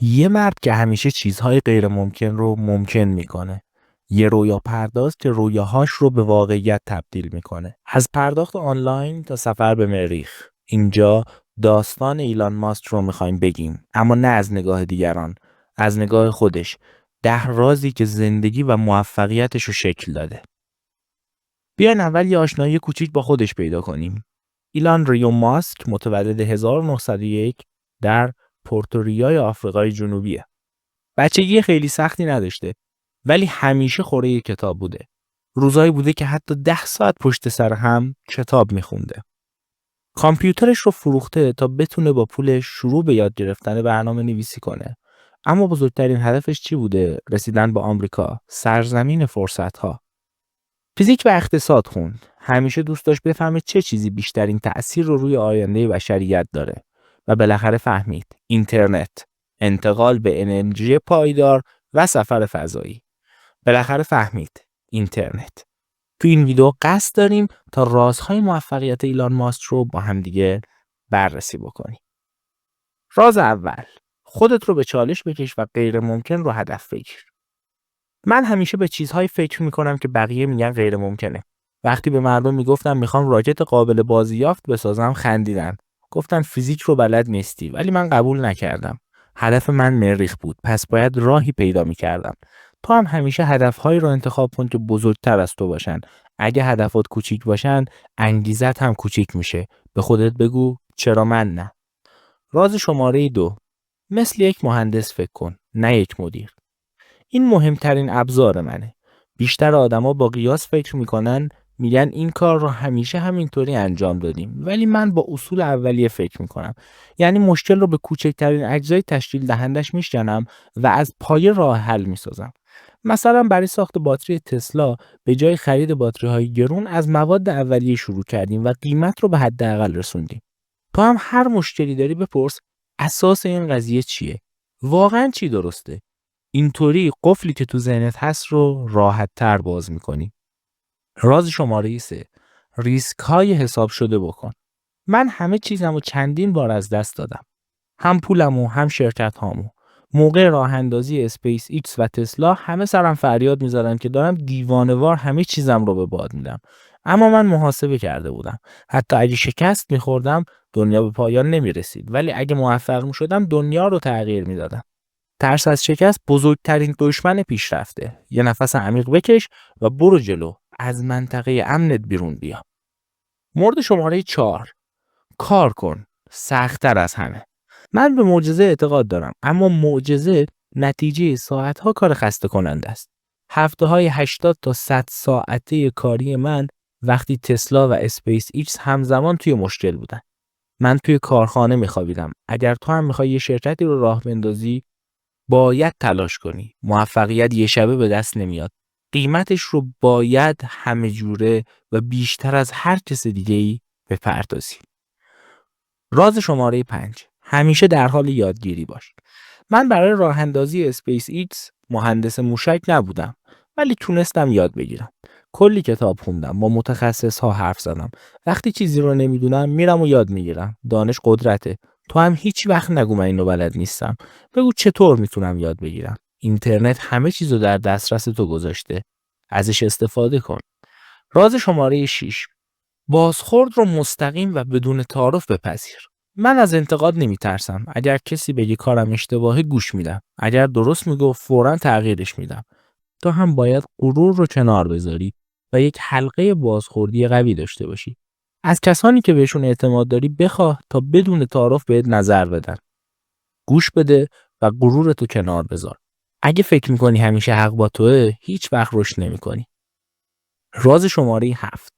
یه مرد که همیشه چیزهای غیر ممکن رو ممکن میکنه. یه رویا پرداز که رویاهاش رو به واقعیت تبدیل میکنه. از پرداخت آنلاین تا سفر به مریخ. اینجا داستان ایلان ماسک رو میخوایم بگیم، اما نه از نگاه دیگران، از نگاه خودش. 10 رازی که زندگی و موفقیتش رو شکل داده. بیاین اول یه آشنایی کوچیک با خودش پیدا کنیم. ایلان ریو ماسک متولد 1901 در پورتوریای آفریقای جنوبیه. بچگی خیلی سختی نداشته، ولی همیشه خوره کتاب بوده. روزایی بوده که حتی 10 ساعت پشت سر هم کتاب میخونده. کامپیوترش رو فروخته تا بتونه با پولش شروع به یاد گرفتن برنامه نویسی کنه. اما بزرگترین هدفش چی بوده؟ رسیدن به آمریکا، سرزمین فرصت‌ها. فیزیک و اقتصاد خوند. همیشه دوست داشت بفهمه چه چیزی بیشترین تأثیر رو روی آینده بشریت داره و بالاخره فهمید. اینترنت، انتقال به انرژی پایدار و سفر فضایی. بالاخره فهمید. اینترنت. تو این ویدیو قصد داریم تا رازهای موفقیت ایلان ماسک رو با هم دیگه بررسی بکنیم. راز اول، خودت رو به چالش بکش و غیر ممکن رو هدف بگیر. من همیشه به چیزهای فکر میکنم که بقیه میگن غیر ممکنه. وقتی به مردم میگفتم میخوام راکت قابل بازیافت بسازم خندیدن. گفتن فیزیک رو بلد نیستی، ولی من قبول نکردم. هدف من مریخ بود، پس باید راهی پیدا میکردم. تو هم همیشه هدفهایی رو انتخاب کن که بزرگتر از تو باشن. اگه هدفات کوچیک باشن، انگیزت هم کوچیک میشه. به خودت بگو چرا من نه. راز شماره 2، مثل یک مهندس فکر کن، نه یک مدیر. این مهمترین ابزار منه. بیشتر آدما با قیاس فکر میکنن، میگن این کار رو همیشه همینطوری انجام دادیم، ولی من با اصول اولیه فکر میکنم. یعنی مشکل رو به کوچکترین اجزای تشکیل دهندش میشکنم و از پایه راه حل میسازم. مثلا برای ساخت باتری تسلا به جای خرید باتری های گرون از مواد اولیه شروع کردیم و قیمت رو به حداقل رسوندیم. تو هم هر مشکلی داری بپرس اساس این قضیه چیه؟ واقعا چی درسته؟ اینطوری قفلی که تو ذهنت هست رو راحت تر باز میکنی. راز شماره 3، ریسک های حساب شده بکن. من همه چیزمو چندین بار از دست دادم. هم پولمو، هم شرکت هامو. موقع راه اندازی اسپیس ایکس و تسلا همه سرم فریاد میزدن که دارم دیوانه‌وار همه چیزم رو به باد میدم. اما من محاسبه کرده بودم. حتی اگه شکست میخوردم دنیا به پایان نمیرسید، ولی اگه موفق میشدم دنیا رو تغییر میدادم. ترس از شکست بزرگترین دشمن پیشرفته. یه نفس عمیق بکش و برو جلو. از منطقه امنت بیرون بیا. مورد شماره 4، کار کن. سخت‌تر از همه. من به معجزه اعتقاد دارم، اما معجزه نتیجه ساعت‌ها کار خسته کننده است. هفته‌های 80 تا 100 ساعته کاری من وقتی تسلا و اسپیس ایکس همزمان توی مشکل بودن. من توی کارخانه می‌خوابیدم. اگر تو هم می‌خوای یه شرکتی رو راه بندازی، باید تلاش کنی. موفقیت یه شبه به دست نمیاد. قیمتش رو باید همه جوره و بیشتر از هر کس دیگه‌ای بپردازی. راز شماره 5، همیشه در حال یادگیری باش. من برای راه اندازی اسپیس ایکس مهندس موشک نبودم، ولی تونستم یاد بگیرم. کلی کتاب خوندم، با متخصص ها حرف زدم. وقتی چیزی رو نمیدونم میرم و یاد میگیرم. دانش قدرته. تو هم هیچ وقت نگو من اینو بلد نیستم. بگو چطور میتونم یاد بگیرم. اینترنت همه چیزو در دسترس تو گذاشته. ازش استفاده کن. راز شماره 6، بازخورد رو مستقیم و بدون تعارف بپذیر. من از انتقاد نمیترسم. اگر کسی بگه کارم اشتباهه گوش میدم. اگر درست میگه فوراً تغییرش میدم. تو هم باید غرور رو کنار بذاری و یک حلقه بازخوردی قوی داشته باشی. از کسانی که بهشون اعتماد داری بخواه تا بدون تعارف بهت نظر بدن. گوش بده و غرورتو کنار بذار. اگه فکر میکنی همیشه حق با توئه، هیچ وقت رشد نمیکنی. راز شماره 7،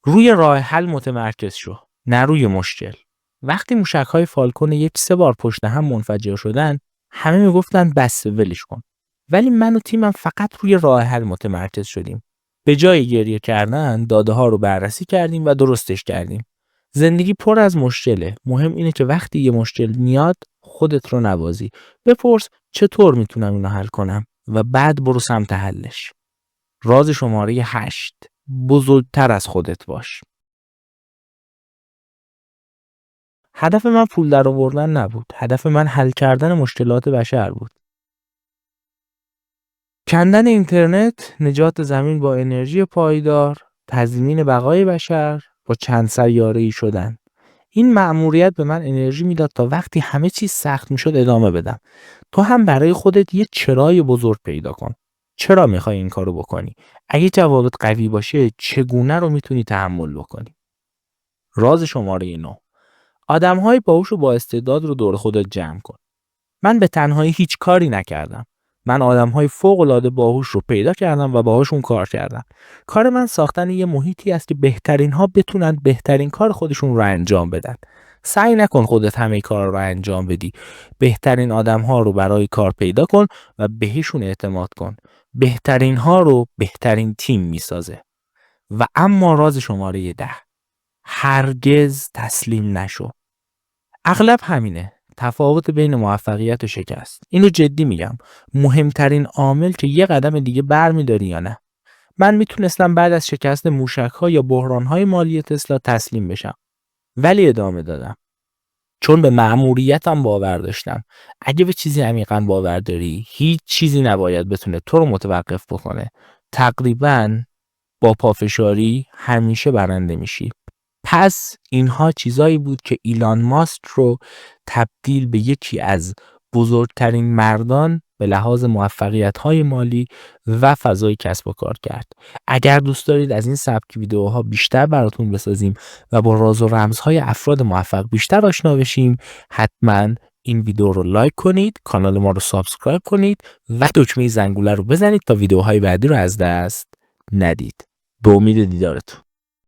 روی راه حل متمرکز شو، نه روی مشکل. وقتی موشک‌های فالکون 3 بار پشت هم منفجر شدن، همه میگفتن بس ولش کن. ولی من و تیمم فقط روی راه حل متمرکز شدیم. به جای گریه کردن، داده‌ها رو بررسی کردیم و درستش کردیم. زندگی پر از مشکله. مهم اینه که وقتی یه مشکل میاد، خودت رو نوازی. بپرس چطور میتونم اینو حل کنم و بعد برو سمت حلش. راز شماره 8، بزرگتر از خودت باش. هدف من پول درآوردن نبود. هدف من حل کردن مشکلات بشر بود. کندن اینترنت، نجات زمین با انرژی پایدار، تضمین بقای بشر، با چند سیاره‌ای شدن. این مأموریت به من انرژی میداد تا وقتی همه چیز سخت میشد ادامه بدم. تو هم برای خودت یه چرای بزرگ پیدا کن. چرا میخوای این کارو بکنی؟ اگه جوابت قوی باشه چگونه رو میتونی تحمل بکنی؟ راز شماره 9: آدم‌های باهوش و با استعداد رو دور خودت جمع کن. من به تنهایی هیچ کاری نکردم. من آدم‌های فوق‌العاده باهوش رو پیدا کردم و باهاشون کار کردم. کار من ساختن یه محیطی است که بهترین‌ها بتونن بهترین کار خودشون رو انجام بدن. سعی نکن خودت همه کارا رو انجام بدی. بهترین آدم‌ها رو برای کار پیدا کن و بهشون اعتماد کن. بهترین‌ها رو بهترین تیم میسازه. و اما راز شماره 10: هرگز تسلیم نشو. اغلب همینه. تفاوت بین موفقیت و شکست. اینو جدی میگم. مهمترین عامل که یه قدم دیگه برمیداری یا نه. من میتونستم بعد از شکست موشک‌ها یا بحران‌های مالی تسلا تسلیم بشم. ولی ادامه دادم. چون به مأموریتم باور داشتم. اگه به چیزی عمیقاً باور داری، هیچ چیزی نباید بتونه تو رو متوقف بکنه. تقریباً با پافشاری همیشه برنده میشی. پس اینها چیزایی بود که ایلان ماسک رو تبدیل به یکی از بزرگترین مردان به لحاظ موفقیت‌های مالی و فضای کسب و کار کرد. اگر دوست دارید از این سبک ویدیوها بیشتر براتون بسازیم و با راز و رمزهای افراد موفق بیشتر آشنا بشیم، حتما این ویدیو رو لایک کنید، کانال ما رو سابسکرایب کنید و دکمه زنگوله رو بزنید تا ویدیوهای بعدی رو از دست ندید. به امید دیدارتون.